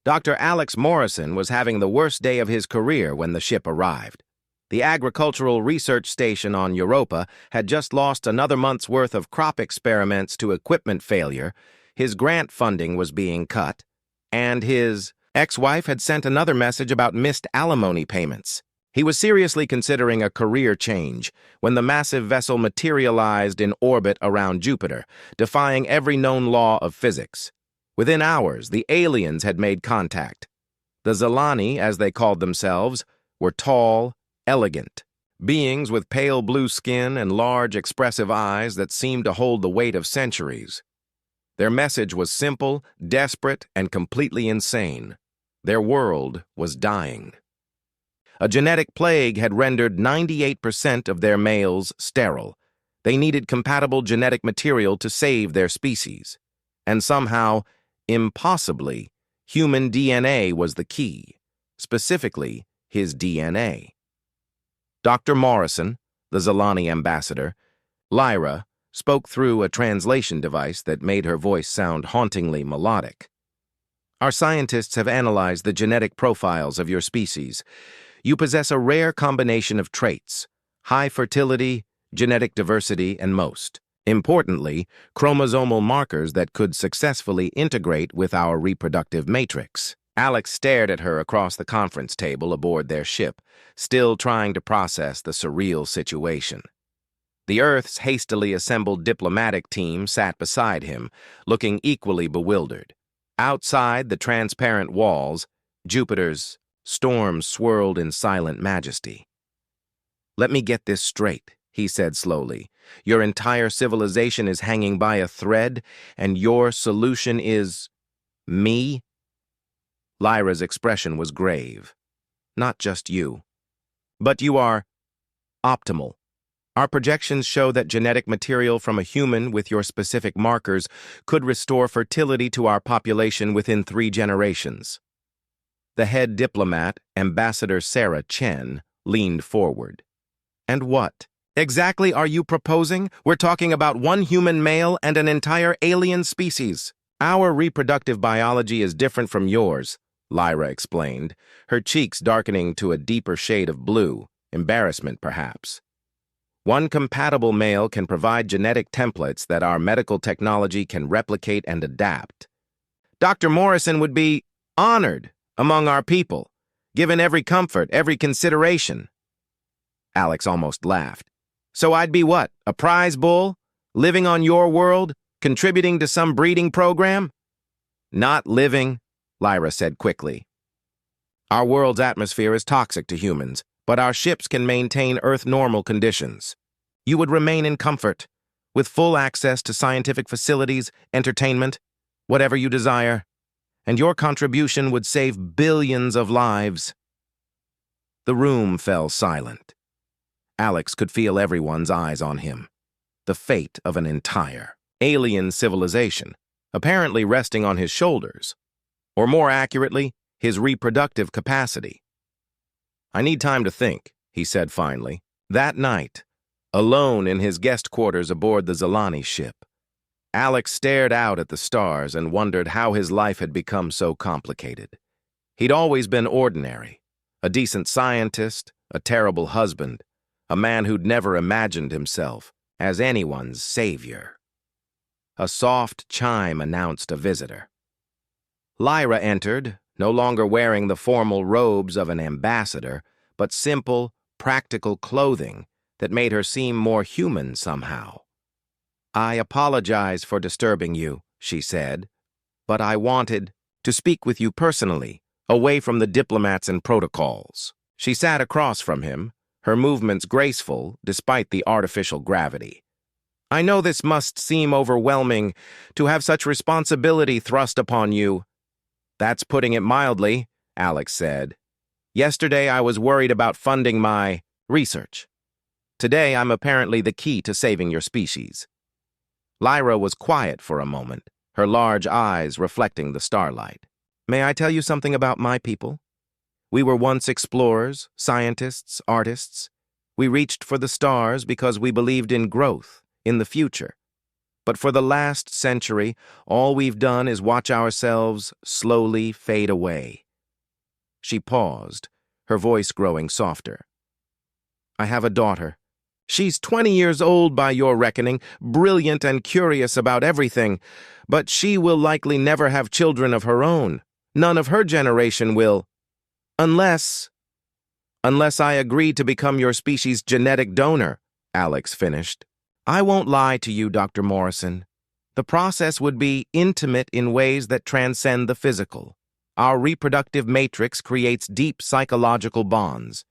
Dr. Alex Morrison was having the worst day of his career when the ship arrived. The agricultural research station on Europa had just lost another month's worth of crop experiments to equipment failure, his grant funding was being cut, and his ex-wife had sent another message about missed alimony payments. He was seriously considering a career change when the massive vessel materialized in orbit around Jupiter, defying every known law of physics. Within hours, the aliens had made contact. The Zalani, as they called themselves, were tall, elegant, beings with pale blue skin and large, expressive eyes that seemed to hold the weight of centuries. Their message was simple, desperate, and completely insane. Their world was dying. A genetic plague had rendered 98% of their males sterile. They needed compatible genetic material to save their species. And somehow, impossibly, human DNA was the key, specifically his DNA. Dr. Morrison, the Zalani ambassador, Lyra, spoke through a translation device that made her voice sound hauntingly melodic. Our scientists have analyzed the genetic profiles of your species. You possess a rare combination of traits: high fertility, genetic diversity, and most importantly, chromosomal markers that could successfully integrate with our reproductive matrix. Alex stared at her across the conference table aboard their ship, still trying to process the surreal situation. The Earth's hastily assembled diplomatic team sat beside him, looking equally bewildered. Outside the transparent walls, Jupiter's storm swirled in silent majesty. "Let me get this straight," he said slowly. "Your entire civilization is hanging by a thread, and your solution is me?" Lyra's expression was grave. "Not just you. But you are optimal. Our projections show that genetic material from a human with your specific markers could restore fertility to our population within 3 generations. The head diplomat, Ambassador Sarah Chen, leaned forward. "And what exactly are you proposing? We're talking about one human male and an entire alien species. Our reproductive biology is different from yours," Lyra explained, her cheeks darkening to a deeper shade of blue, embarrassment perhaps. "One compatible male can provide genetic templates that our medical technology can replicate and adapt. Dr. Morrison would be honored among our people, given every comfort, every consideration." Alex almost laughed. "So I'd be what, a prize bull? Living on your world? Contributing to some breeding program?" "Not living," Lyra said quickly. "Our world's atmosphere is toxic to humans, but our ships can maintain Earth-normal conditions. You would remain in comfort, with full access to scientific facilities, entertainment, whatever you desire, and your contribution would save billions of lives." The room fell silent. Alex could feel everyone's eyes on him. The fate of an entire alien civilization, apparently resting on his shoulders, or more accurately, his reproductive capacity. "I need time to think," he said finally. That night, alone in his guest quarters aboard the Zalani ship, Alex stared out at the stars and wondered how his life had become so complicated. He'd always been ordinary, a decent scientist, a terrible husband, a man who'd never imagined himself as anyone's savior. A soft chime announced a visitor. Lyra entered, no longer wearing the formal robes of an ambassador, but simple, practical clothing that made her seem more human somehow. "I apologize for disturbing you," she said, "but I wanted to speak with you personally, away from the diplomats and protocols." She sat across from him, her movements graceful despite the artificial gravity. "I know this must seem overwhelming to have such responsibility thrust upon you." "That's putting it mildly," Alex said. "Yesterday I was worried about funding my research. Today I'm apparently the key to saving your species." Lyra was quiet for a moment, her large eyes reflecting the starlight. "May I tell you something about my people? We were once explorers, scientists, artists. We reached for the stars because we believed in growth, in the future. But for the last century, all we've done is watch ourselves slowly fade away. She paused, her voice growing softer. I have a daughter. She's 20 years old by your reckoning, brilliant and curious about everything, but she will likely never have children of her own. None of her generation will. Unless I agree to become your species' genetic donor, Alex finished. I won't lie to you, Dr. Morrison. The process would be intimate in ways that transcend the physical. Our reproductive matrix creates deep psychological bonds.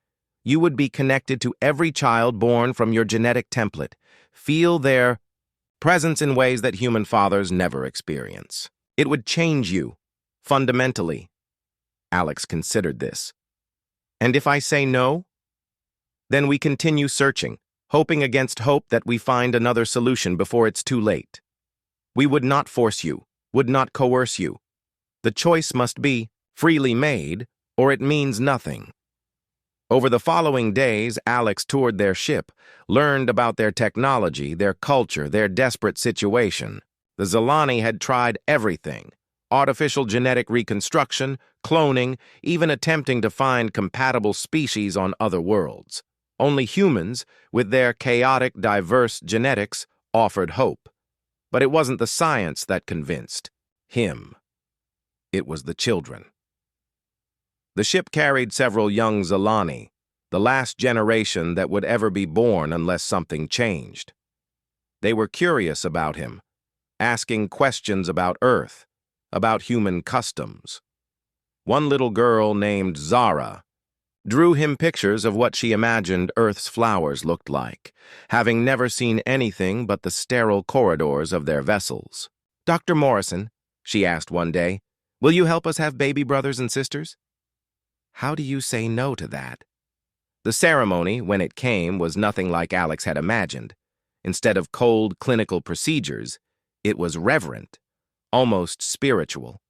You would be connected to every child born from your genetic template, feel their presence in ways that human fathers never experience. It would change you, fundamentally. Alex considered this. And if I say no? Then we continue searching, hoping against hope that we find another solution before it's too late. We would not force you, would not coerce you. The choice must be freely made, or it means nothing. Over the following days, Alex toured their ship, learned about their technology, their culture, their desperate situation. The Zalani had tried everything: artificial genetic reconstruction, cloning, even attempting to find compatible species on other worlds. Only humans, with their chaotic, diverse genetics, offered hope. But it wasn't the science that convinced him. It was the children. The ship carried several young Zalani, the last generation that would ever be born unless something changed. They were curious about him, asking questions about Earth, about human customs. One little girl named Zara drew him pictures of what she imagined Earth's flowers looked like, having never seen anything but the sterile corridors of their vessels. Dr. Morrison, she asked one day, will you help us have baby brothers and sisters? How do you say no to that? The ceremony, when it came, was nothing like Alex had imagined. Instead of cold clinical procedures, it was reverent, almost spiritual.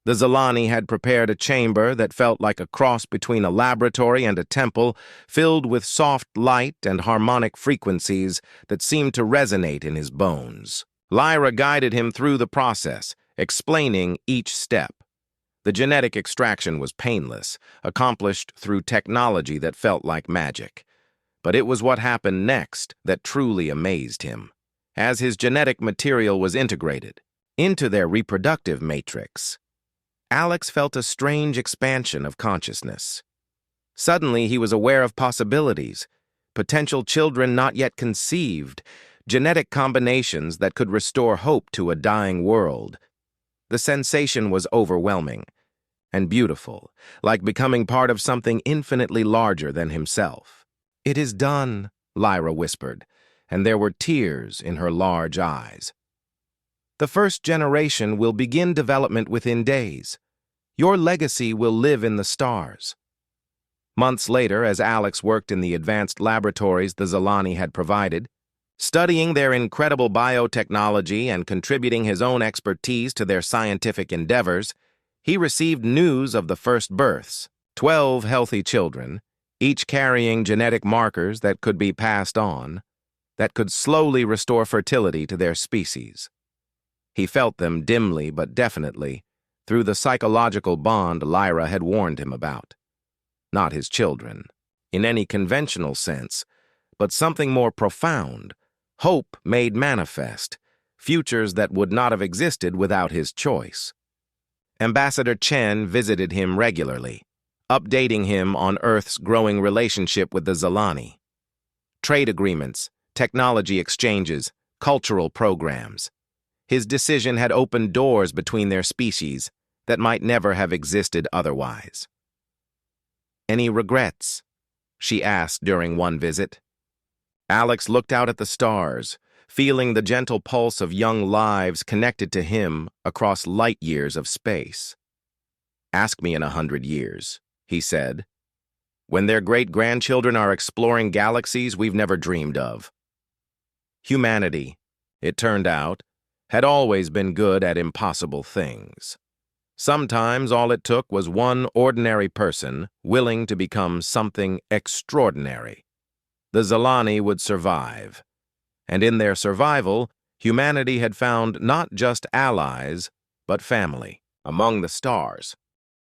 The Zalani had prepared a chamber that felt like a cross between a laboratory and a temple, filled with soft light and harmonic frequencies that seemed to resonate in his bones. Lyra guided him through the process, explaining each step. The genetic extraction was painless, accomplished through technology that felt like magic. But it was what happened next that truly amazed him. As his genetic material was integrated into their reproductive matrix, Alex felt a strange expansion of consciousness. Suddenly, he was aware of possibilities, potential children not yet conceived, genetic combinations that could restore hope to a dying world. The sensation was overwhelming and beautiful, like becoming part of something infinitely larger than himself. It is done, Lyra whispered, and there were tears in her large eyes. The first generation will begin development within days. Your legacy will live in the stars. Months later, as Alex worked in the advanced laboratories the Zalani had provided, studying their incredible biotechnology and contributing his own expertise to their scientific endeavors, he received news of the first births, 12 healthy children, each carrying genetic markers that could be passed on, that could slowly restore fertility to their species. He felt them dimly but definitely, through the psychological bond Lyra had warned him about. Not his children, in any conventional sense, but something more profound, hope made manifest, futures that would not have existed without his choice. Ambassador Chen visited him regularly, updating him on Earth's growing relationship with the Zalani. Trade agreements, technology exchanges, cultural programs. His decision had opened doors between their species that might never have existed otherwise. Any regrets? She asked during one visit. Alex looked out at the stars, feeling the gentle pulse of young lives connected to him across light years of space. Ask me in 100 years, he said, when their great-grandchildren are exploring galaxies we've never dreamed of. Humanity, it turned out, had always been good at impossible things. Sometimes all it took was one ordinary person willing to become something extraordinary. The Zalani would survive, and in their survival, Humanity had found not just allies, but family. Among the stars,